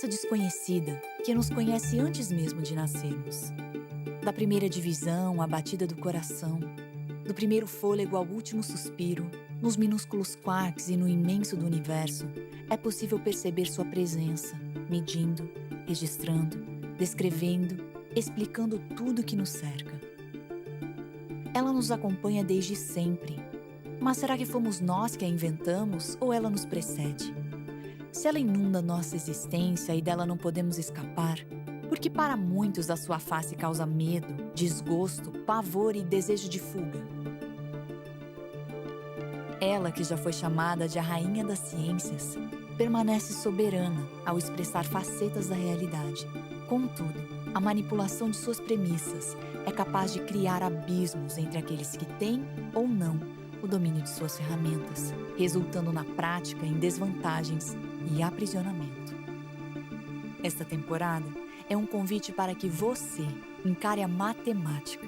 força desconhecida que nos conhece antes mesmo de nascermos. Da primeira divisão à batida do coração, do primeiro fôlego ao último suspiro, nos minúsculos quarks e no imenso do universo, é possível perceber sua presença, medindo, registrando, descrevendo, explicando tudo que nos cerca. Ela nos acompanha desde sempre. Mas será que fomos nós que a inventamos ou ela nos precede? Se ela inunda nossa existência e dela não podemos escapar, porque para muitos a sua face causa medo, desgosto, pavor e desejo de fuga. Ela, que já foi chamada de a rainha das ciências, permanece soberana ao expressar facetas da realidade. Contudo, a manipulação de suas premissas é capaz de criar abismos entre aqueles que têm ou não o domínio de suas ferramentas, resultando na prática em desvantagens e aprisionamento. Esta temporada é um convite para que você encare a matemática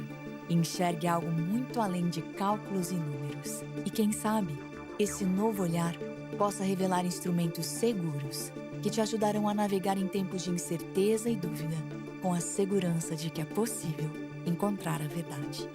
e enxergue algo muito além de cálculos e números. E quem sabe, esse novo olhar possa revelar instrumentos seguros que te ajudarão a navegar em tempos de incerteza e dúvida, com a segurança de que é possível encontrar a verdade.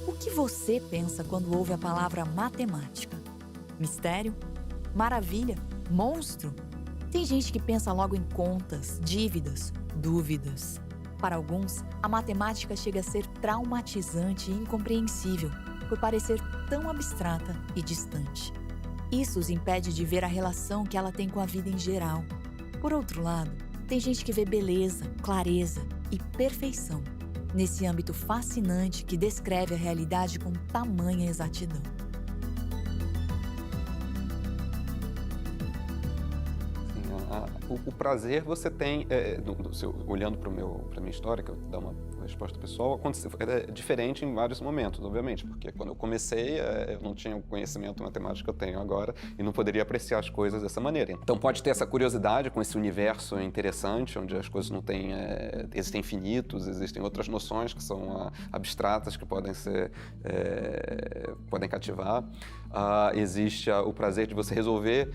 O que você pensa quando ouve a palavra matemática? Mistério? Maravilha? Monstro? Tem gente que pensa logo em contas, dívidas, dúvidas. Para alguns, a matemática chega a ser traumatizante e incompreensível, por parecer tão abstrata e distante. Isso os impede de ver a relação que ela tem com a vida em geral. Por outro lado, tem gente que vê beleza, clareza e perfeição nesse âmbito fascinante que descreve a realidade com tamanha exatidão. O prazer você tem, olhando para a minha história, que eu dar uma resposta pessoal, é diferente em vários momentos, obviamente, porque quando eu comecei, eu não tinha o conhecimento matemático que eu tenho agora e não poderia apreciar as coisas dessa maneira. Então pode ter essa curiosidade com esse universo interessante, onde as coisas não têm, existem infinitos, existem outras noções que são abstratas, que podem ser, podem cativar. Existe o prazer de você resolver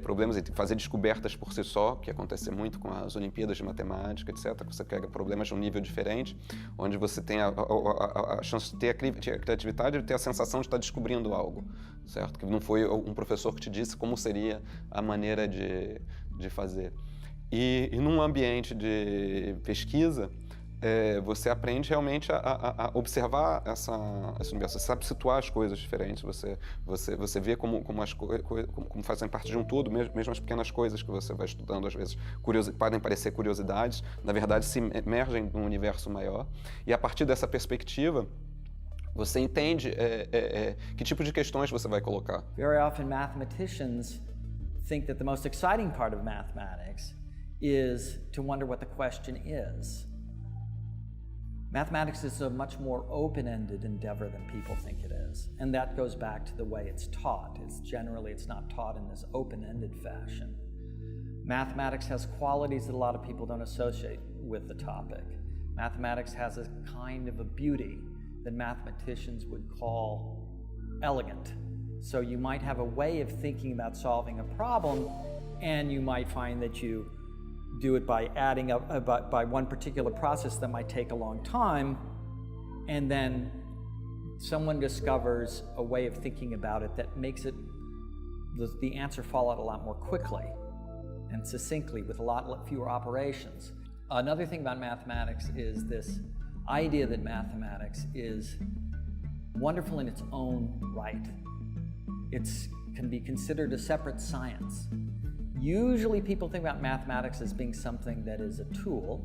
problemas, fazer descobertas por si só, que acontece muito com as Olimpíadas de Matemática, etc. Você pega problemas de um nível diferente, onde você tem a chance de ter a criatividade e ter a sensação de estar descobrindo algo, certo? Que não foi um professor que te disse como seria a maneira de fazer. E num ambiente de pesquisa, você aprende realmente a observar esse universo, você sabe situar as coisas diferentes, você vê como fazem parte de um todo, mesmo as pequenas coisas que você vai estudando, às vezes podem parecer curiosidades, na verdade se emergem num universo maior, e a partir dessa perspectiva, você entende que tipo de questões você vai colocar. Very often mathematicians think that the most exciting part of mathematics is to wonder what the question is. Mathematics is a much more open-ended endeavor than people think it is. And that goes back to the way it's taught. It's not taught in this open-ended fashion. Mathematics has qualities that a lot of people don't associate with the topic. Mathematics has a kind of a beauty that mathematicians would call elegant. So you might have a way of thinking about solving a problem, and you might find that you do it by adding up by one particular process that might take a long time, and then someone discovers a way of thinking about it that makes the answer fall out a lot more quickly and succinctly with a lot fewer operations. Another thing about mathematics is this idea that mathematics is wonderful in its own right. It can be considered a separate science. Usually people think about mathematics as being something that is a tool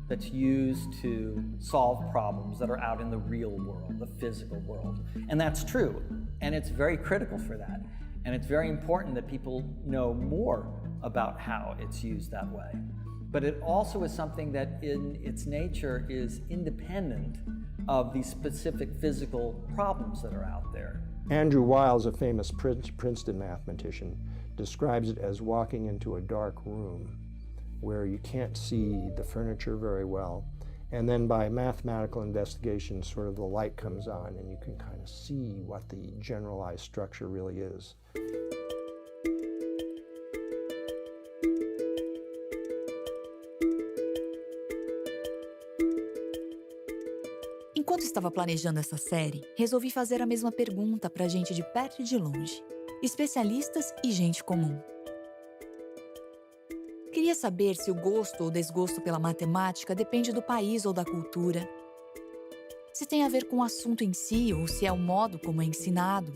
that's used to solve problems that are out in the real world, the physical world. And that's true, and it's very critical for that. And it's very important that people know more about how it's used that way. But it also is something that in its nature is independent of the specific physical problems that are out there. Andrew Wiles, a famous Princeton mathematician, describes it as walking into a dark room where you can't see the furniture very well. And then by mathematical investigation, sort of the light comes on and you can kind of see what the generalized structure really is. Enquanto estava planejando essa série, resolvi fazer a mesma pergunta para gente de perto e de longe, especialistas e gente comum. Queria saber se o gosto ou desgosto pela matemática depende do país ou da cultura, se tem a ver com o assunto em si ou se é o modo como é ensinado.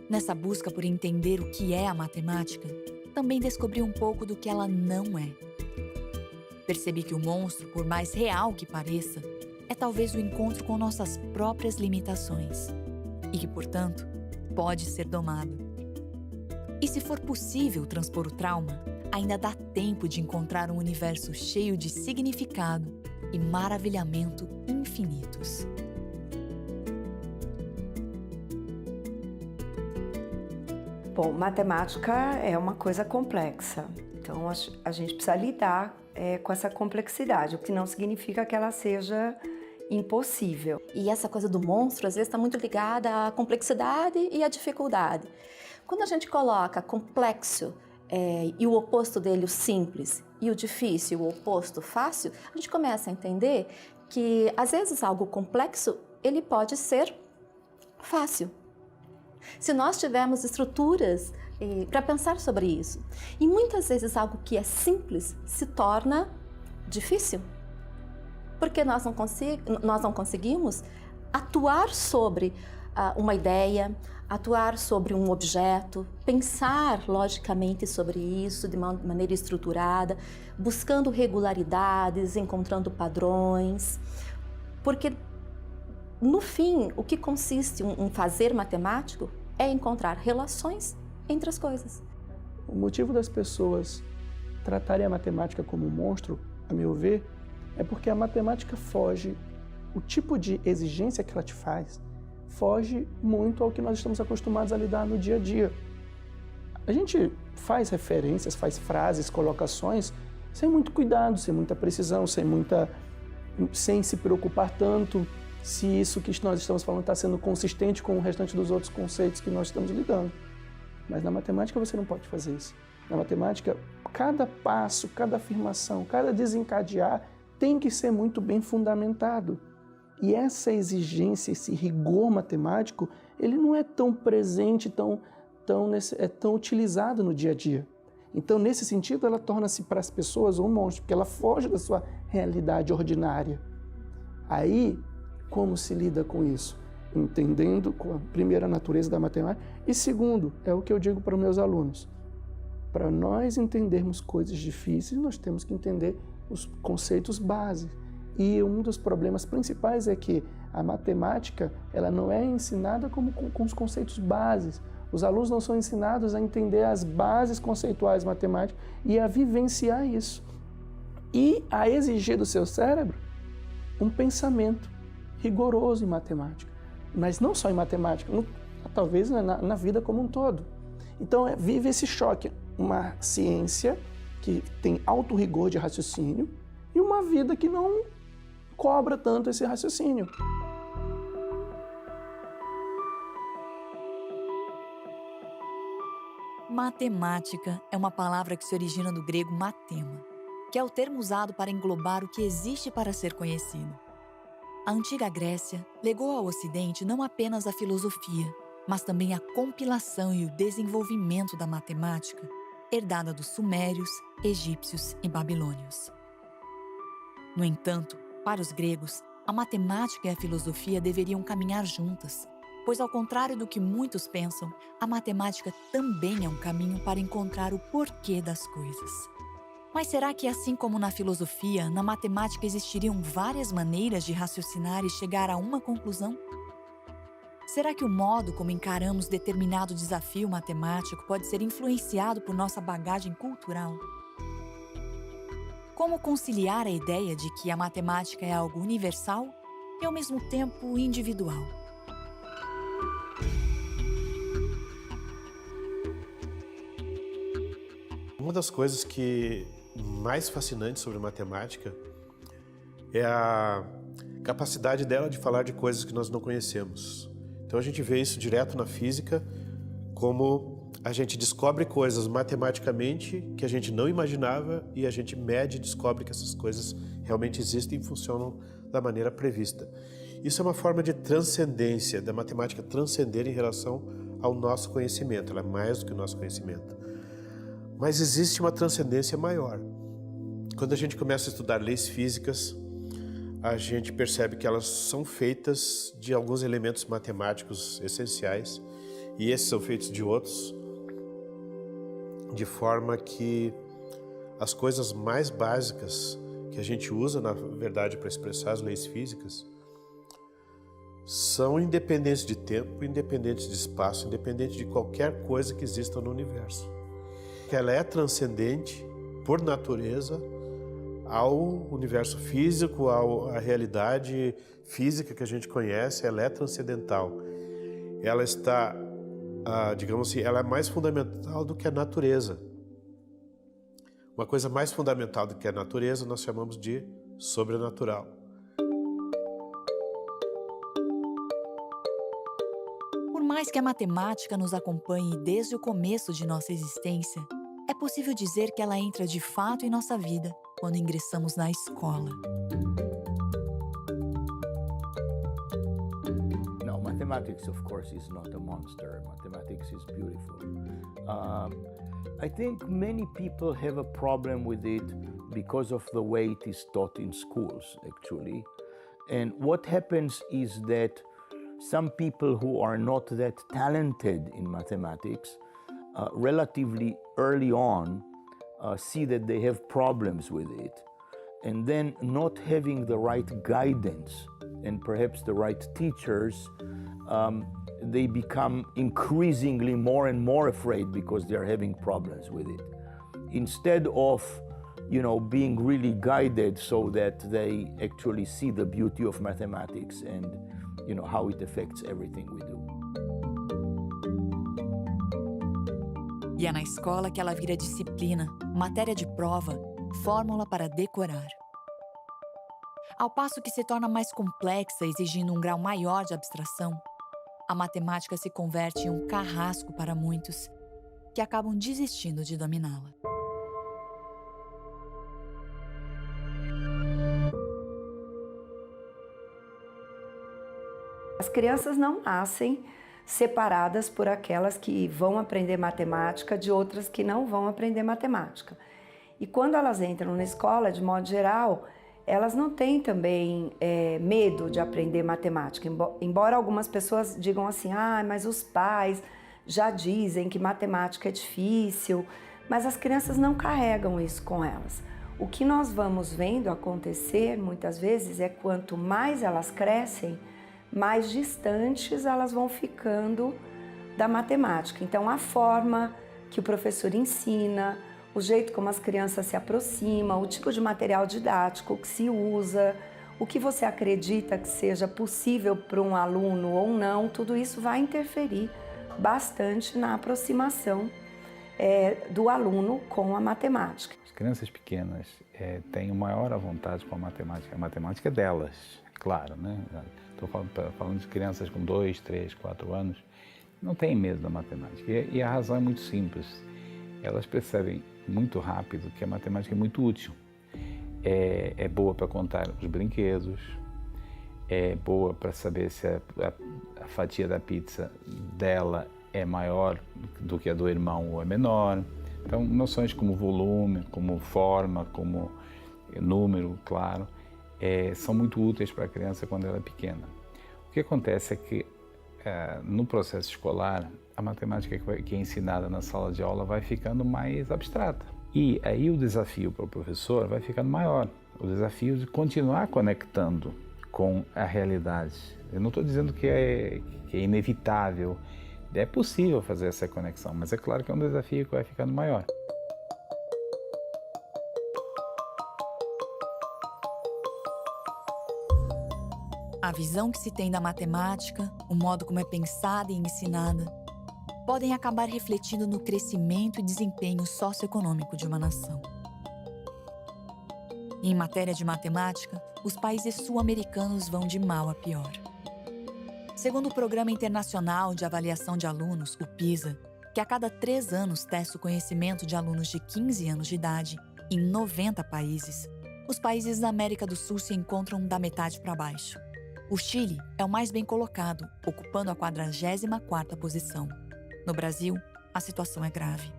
Nessa busca por entender o que é a matemática, também descobri um pouco do que ela não é. Percebi que o monstro, por mais real que pareça, é talvez o encontro com nossas próprias limitações e que, portanto, pode ser domado. E se for possível transpor o trauma, ainda dá tempo de encontrar um universo cheio de significado e maravilhamento infinitos. Bom, matemática é uma coisa complexa, então a gente precisa lidar com essa complexidade, o que não significa que ela seja impossível. E essa coisa do monstro, às vezes, está muito ligada à complexidade e à dificuldade. Quando a gente coloca complexo e o oposto dele, o simples, e o difícil, o oposto, fácil, a gente começa a entender que, às vezes, algo complexo, ele pode ser fácil. Se nós tivermos estruturas para pensar sobre isso. E muitas vezes algo que é simples se torna difícil. Porque nós não conseguimos atuar sobre uma ideia, atuar sobre um objeto, pensar logicamente sobre isso de uma maneira estruturada, buscando regularidades, encontrando padrões. Porque, no fim, o que consiste um fazer matemático é encontrar relações entre as coisas. O motivo das pessoas tratarem a matemática como um monstro, a meu ver, é porque a matemática foge, o tipo de exigência que ela te faz, foge muito ao que nós estamos acostumados a lidar no dia a dia. A gente faz referências, faz frases, colocações, sem muito cuidado, sem muita precisão, sem se preocupar tanto se isso que nós estamos falando está sendo consistente com o restante dos outros conceitos que nós estamos lidando. Mas na matemática você não pode fazer isso. Na matemática, cada passo, cada afirmação, cada desencadear tem que ser muito bem fundamentado. E essa exigência, esse rigor matemático, ele não é tão presente, tão utilizado no dia a dia. Então, nesse sentido, ela torna-se para as pessoas um monstro, porque ela foge da sua realidade ordinária. Aí, como se lida com isso? Entendendo com a primeira natureza da matemática. E segundo, é o que eu digo para os meus alunos. Para nós entendermos coisas difíceis, nós temos que entender os conceitos básicos. E um dos problemas principais é que a matemática ela não é ensinada com os conceitos básicos. Os alunos não são ensinados a entender as bases conceituais matemáticas e a vivenciar isso. E a exigir do seu cérebro um pensamento rigoroso em matemática. Mas não só em matemática, talvez na vida como um todo. Então, vive esse choque. Uma ciência que tem alto rigor de raciocínio e uma vida que não cobra tanto esse raciocínio. Matemática é uma palavra que se origina do grego matema, que é o termo usado para englobar o que existe para ser conhecido. A antiga Grécia legou ao Ocidente não apenas a filosofia, mas também a compilação e o desenvolvimento da matemática, herdada dos sumérios, egípcios e babilônios. No entanto, para os gregos, a matemática e a filosofia deveriam caminhar juntas, Pois, ao contrário do que muitos pensam, a matemática também é um caminho para encontrar o porquê das coisas. Mas será que, assim como na filosofia, na matemática existiriam várias maneiras de raciocinar e chegar a uma conclusão? Será que o modo como encaramos determinado desafio matemático pode ser influenciado por nossa bagagem cultural? Como conciliar a ideia de que a matemática é algo universal e, ao mesmo tempo, individual? Uma das coisas que mais fascinantes sobre matemática é a capacidade dela de falar de coisas que nós não conhecemos. Então a gente vê isso direto na física, como a gente descobre coisas matematicamente que a gente não imaginava e a gente mede e descobre que essas coisas realmente existem e funcionam da maneira prevista. Isso é uma forma de transcendência, da matemática transcender em relação ao nosso conhecimento. Ela é mais do que o nosso conhecimento. Mas existe uma transcendência maior. Quando a gente começa a estudar leis físicas, a gente percebe que elas são feitas de alguns elementos matemáticos essenciais e esses são feitos de outros, de forma que as coisas mais básicas que a gente usa, na verdade, para expressar as leis físicas, são independentes de tempo, independentes de espaço, independentes de qualquer coisa que exista no universo. Ela é transcendente, por natureza, ao universo físico, à realidade física que a gente conhece. Ela é transcendental. Ela está, digamos assim, ela é mais fundamental do que a natureza. Uma coisa mais fundamental do que a natureza nós chamamos de sobrenatural. Por mais que a matemática nos acompanhe desde o começo de nossa existência, é possível dizer que ela entra de fato em nossa vida quando ingressamos na escola. No, mathematics, of course, is not a monster. Mathematics is beautiful. I think many people have a problem with it because of the way it is taught in schools, actually. And what happens is that some people who are not that talented in mathematics relatively early on see that they have problems with it, and then not having the right guidance and perhaps the right teachers, they become increasingly more and more afraid because they're having problems with it. Instead of, being really guided so that they actually see the beauty of mathematics and, how it affects everything we do. E é na escola que ela vira disciplina, matéria de prova, fórmula para decorar. Ao passo que se torna mais complexa, exigindo um grau maior de abstração, a matemática se converte em um carrasco para muitos, que acabam desistindo de dominá-la. As crianças não nascem separadas por aquelas que vão aprender matemática de outras que não vão aprender matemática. E quando elas entram na escola, de modo geral, elas não têm também medo de aprender matemática. Embora algumas pessoas digam assim, mas os pais já dizem que matemática é difícil, mas as crianças não carregam isso com elas. O que nós vamos vendo acontecer muitas vezes é quanto mais elas crescem, mais distantes elas vão ficando da matemática. Então, a forma que o professor ensina, o jeito como as crianças se aproximam, o tipo de material didático que se usa, o que você acredita que seja possível para um aluno ou não, tudo isso vai interferir bastante na aproximação do aluno com a matemática. As crianças pequenas têm maior vontade com a matemática é delas, claro, né? Estou falando de crianças com 2, 3, 4 anos, não têm medo da matemática. E a razão é muito simples. Elas percebem muito rápido que a matemática é muito útil. É boa para contar os brinquedos, é boa para saber se a fatia da pizza dela é maior do que a do irmão ou é menor. Então, noções como volume, como forma, como número, claro, são muito úteis para a criança quando ela é pequena. O que acontece é que no processo escolar, a matemática que é ensinada na sala de aula vai ficando mais abstrata. E aí o desafio para o professor vai ficando maior. O desafio de continuar conectando com a realidade. Eu não estou dizendo que é inevitável, é possível fazer essa conexão, mas é claro que é um desafio que vai ficando maior. A visão que se tem da matemática, o modo como é pensada e ensinada, podem acabar refletindo no crescimento e desempenho socioeconômico de uma nação. E em matéria de matemática, os países sul-americanos vão de mal a pior. Segundo o Programa Internacional de Avaliação de Alunos, o PISA, que a cada 3 anos testa o conhecimento de alunos de 15 anos de idade em 90 países, os países da América do Sul se encontram da metade para baixo. O Chile é o mais bem colocado, ocupando a 44ª posição. No Brasil, a situação é grave.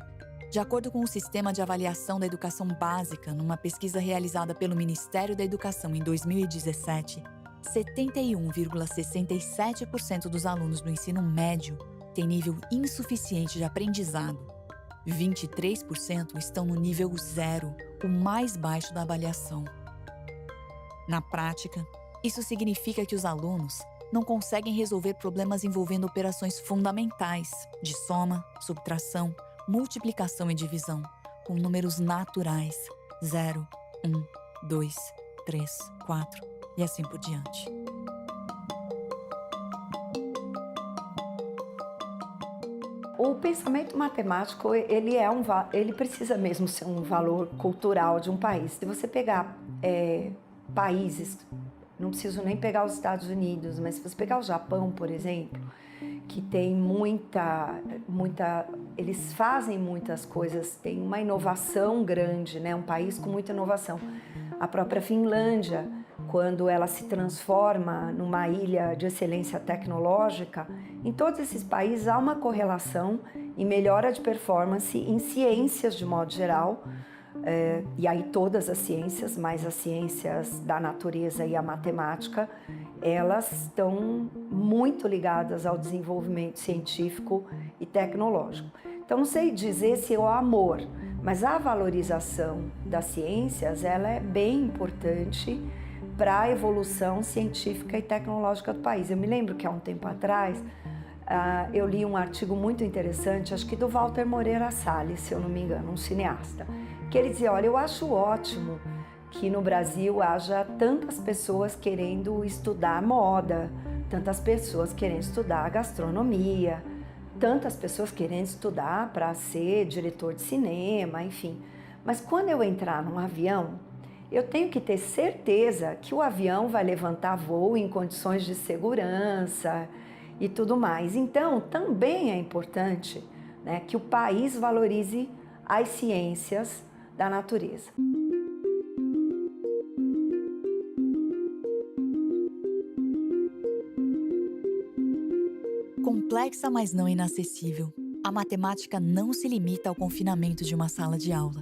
De acordo com o Sistema de Avaliação da Educação Básica, numa pesquisa realizada pelo Ministério da Educação em 2017, 71,67% dos alunos do ensino médio têm nível insuficiente de aprendizado. 23% estão no nível 0, o mais baixo da avaliação. Na prática, isso significa que os alunos não conseguem resolver problemas envolvendo operações fundamentais de soma, subtração, multiplicação e divisão, com números naturais, 0, 1, 2, 3, 4 e assim por diante. O pensamento matemático, ele precisa mesmo ser um valor cultural de um país. Se você pegar países, não preciso nem pegar os Estados Unidos, mas se você pegar o Japão, por exemplo, que tem eles fazem muitas coisas, tem uma inovação grande, né? Um país com muita inovação. A própria Finlândia, quando ela se transforma numa ilha de excelência tecnológica, em todos esses países há uma correlação em melhora de performance em ciências de modo geral, e aí todas as ciências, mas as ciências da natureza e a matemática, elas estão muito ligadas ao desenvolvimento científico e tecnológico. Então não sei dizer se é o amor, mas a valorização das ciências, ela é bem importante para a evolução científica e tecnológica do país. Eu me lembro que há um tempo atrás eu li um artigo muito interessante, acho que do Walter Moreira Salles, se eu não me engano, um cineasta, que ele dizia, olha, eu acho ótimo que no Brasil haja tantas pessoas querendo estudar moda, tantas pessoas querendo estudar gastronomia, tantas pessoas querendo estudar para ser diretor de cinema, enfim. Mas quando eu entrar num avião, eu tenho que ter certeza que o avião vai levantar voo em condições de segurança e tudo mais. Então, também é importante, né, que o país valorize as ciências da natureza. Complexa, mas não inacessível, a matemática não se limita ao confinamento de uma sala de aula.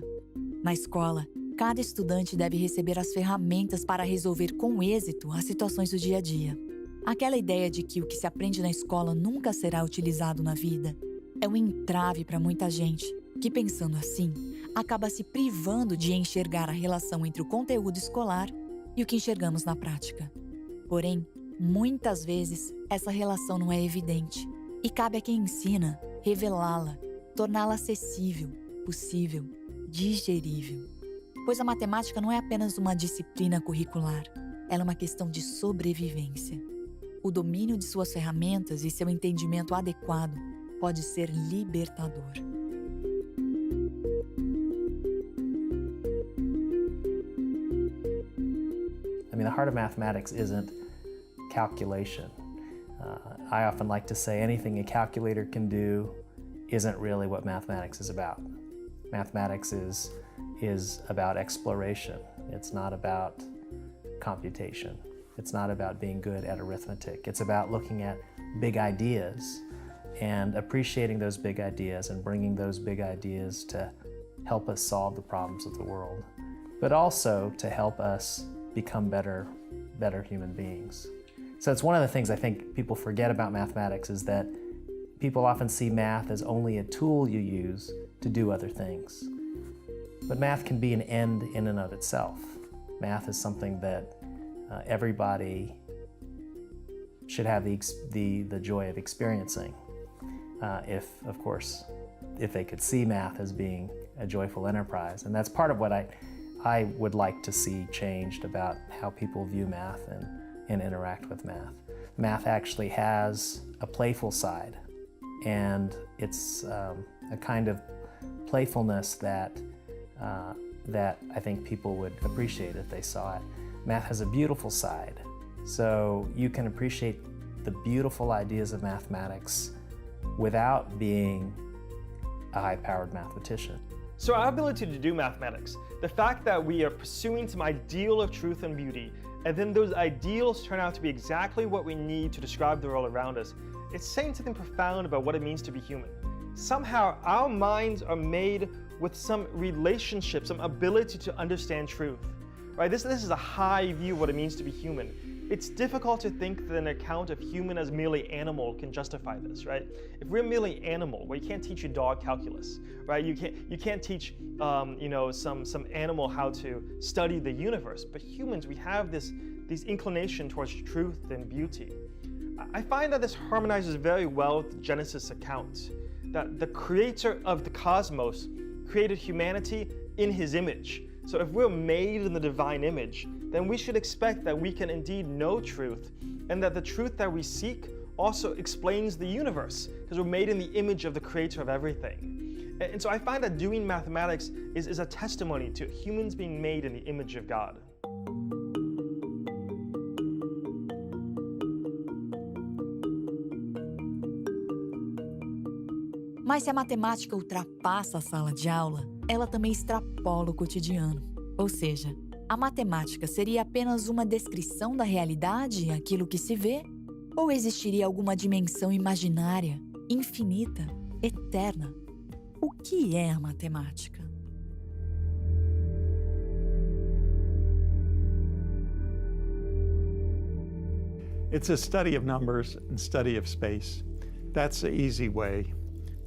Na escola, cada estudante deve receber as ferramentas para resolver com êxito as situações do dia a dia. Aquela ideia de que o que se aprende na escola nunca será utilizado na vida é um entrave para muita gente que, pensando assim, acaba se privando de enxergar a relação entre o conteúdo escolar e o que enxergamos na prática. Porém, muitas vezes, essa relação não é evidente e cabe a quem ensina revelá-la, torná-la acessível, possível, digerível. Pois a matemática não é apenas uma disciplina curricular, ela é uma questão de sobrevivência. O domínio de suas ferramentas e seu entendimento adequado pode ser libertador. I mean, the heart of mathematics isn't calculation. I often like to say anything a calculator can do isn't really what mathematics is about. Mathematics is about exploration. It's not about computation. It's not about being good at arithmetic. It's about looking at big ideas and appreciating those big ideas and bringing those big ideas to help us solve the problems of the world, but also to help us become better human beings. So it's one of the things I think people forget about mathematics is that people often see math as only a tool you use to do other things. But math can be an end in and of itself. Math is something that everybody should have the joy of experiencing. If, of course, if they could see math as being a joyful enterprise. And that's part of what I would like to see changed about how people view math and interact with math. Math actually has a playful side, and it's a kind of playfulness that I think people would appreciate if they saw it. Math has a beautiful side, so you can appreciate the beautiful ideas of mathematics without being a high-powered mathematician. So our ability to do mathematics, the fact that we are pursuing some ideal of truth and beauty, and then those ideals turn out to be exactly what we need to describe the world around us, it's saying something profound about what it means to be human. Somehow our minds are made with some relationship, some ability to understand truth. Right? This is a high view of what it means to be human. It's difficult to think that an account of human as merely animal can justify this, right? If we're merely animal, well, you can't teach a dog calculus, right? You can't teach, some animal how to study the universe. But humans, we have this inclination towards truth and beauty. I find that this harmonizes very well with the Genesis account, that the creator of the cosmos created humanity in his image. So if we're made in the divine image, then we should expect that we can indeed know truth, and that the truth that we seek also explains the universe, because we're made in the image of the creator of everything. And so I find that doing mathematics is a testimony to humans being made in the image of God. Mas se a matemática ultrapassa a sala de aula, ela também extrapola o cotidiano. Ou seja, a matemática seria apenas uma descrição da realidade, aquilo que se vê? Ou existiria alguma dimensão imaginária, infinita, eterna? O que é a matemática? It's a study of numbers and study of space. That's the easy way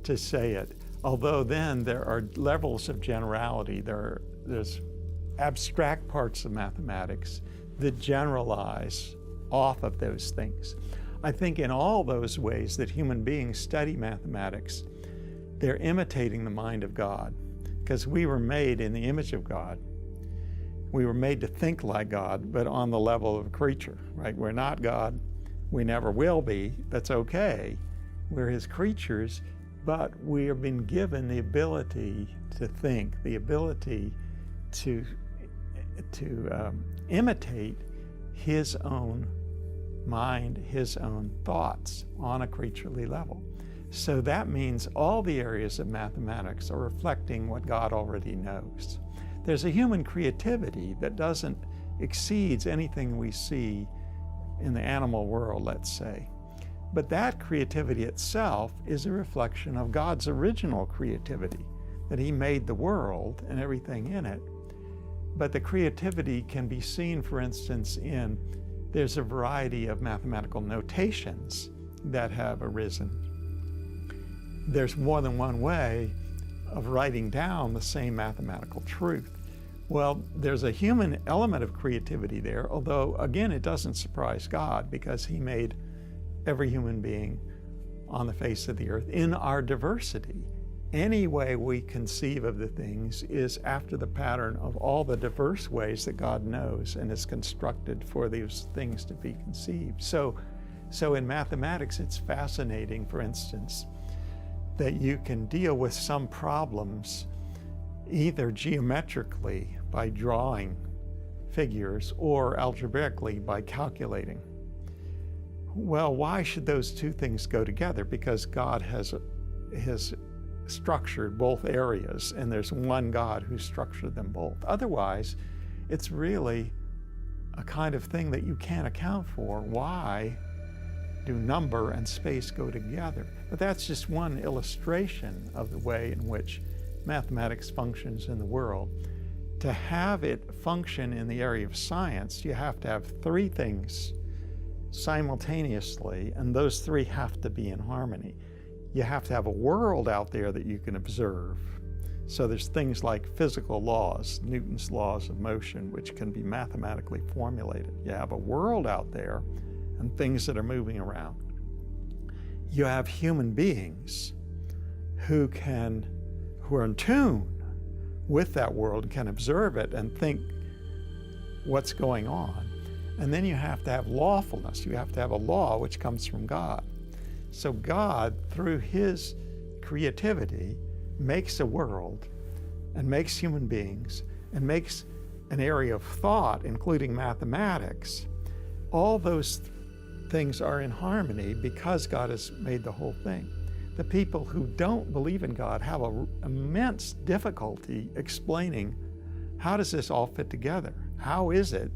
to say it. Although then there are levels of generality. There's abstract parts of mathematics that generalize off of those things. I think in all those ways that human beings study mathematics, they're imitating the mind of God, because we were made in the image of God. We were made to think like God, but on the level of a creature, right? We're not God. We never will be. That's okay. We're his creatures, but we have been given the ability to think, the ability to imitate his own mind, his own thoughts on a creaturely level. So that means all the areas of mathematics are reflecting what God already knows. There's a human creativity that exceeds anything we see in the animal world, let's say. But that creativity itself is a reflection of God's original creativity, that he made the world and everything in it. But the creativity can be seen, for instance, there's a variety of mathematical notations that have arisen. There's more than one way of writing down the same mathematical truth. Well, there's a human element of creativity there, although, again, it doesn't surprise God, because he made every human being on the face of the earth in our diversity. Any way we conceive of the things is after the pattern of all the diverse ways that God knows and is constructed for these things to be conceived. So in mathematics, it's fascinating, for instance, that you can deal with some problems either geometrically by drawing figures or algebraically by calculating. Well, why should those two things go together? Because God has structured both areas, and there's one God who structured them both. Otherwise, it's really a kind of thing that you can't account for. Why do number and space go together? But that's just one illustration of the way in which mathematics functions in the world. To have it function in the area of science, you have to have three things simultaneously, and those three have to be in harmony. You have to have a world out there that you can observe. So there's things like physical laws, Newton's laws of motion, which can be mathematically formulated. You have a world out there and things that are moving around. You have human beings who are in tune with that world, can observe it and think what's going on. And then you have to have lawfulness. You have to have a law which comes from God. So God, through his creativity, makes a world and makes human beings and makes an area of thought, including mathematics. All those things are in harmony because God has made the whole thing. The people who don't believe in God have an immense difficulty explaining, how does this all fit together? How is it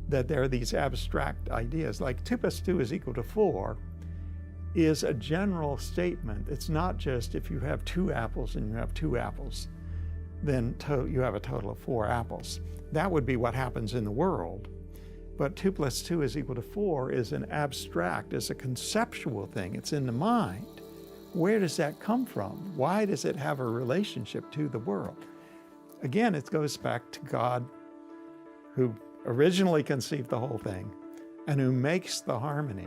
that there are these abstract ideas? Like 2 + 2 = 4 is a general statement. It's not just if you have 2 apples and you have 2 apples, then you have a total of 4 apples. That would be what happens in the world. But 2 + 2 = 4 is an abstract, it's a conceptual thing, it's in the mind. Where does that come from? Why does it have a relationship to the world? Again, it goes back to God, who originally conceived the whole thing and who makes the harmony.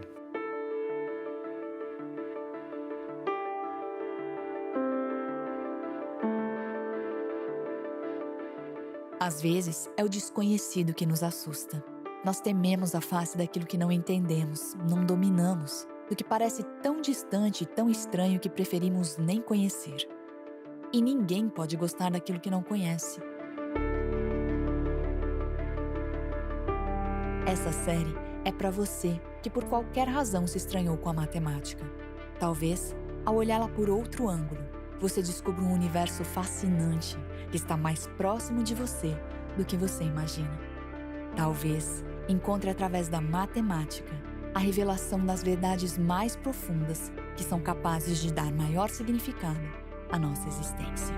Às vezes, é o desconhecido que nos assusta. Nós tememos a face daquilo que não entendemos, não dominamos, do que parece tão distante e tão estranho que preferimos nem conhecer. E ninguém pode gostar daquilo que não conhece. Essa série é para você que por qualquer razão se estranhou com a matemática. Talvez, ao olhá-la por outro ângulo, você descubra um universo fascinante que está mais próximo de você do que você imagina. Talvez encontre através da matemática a revelação das verdades mais profundas que são capazes de dar maior significado à nossa existência.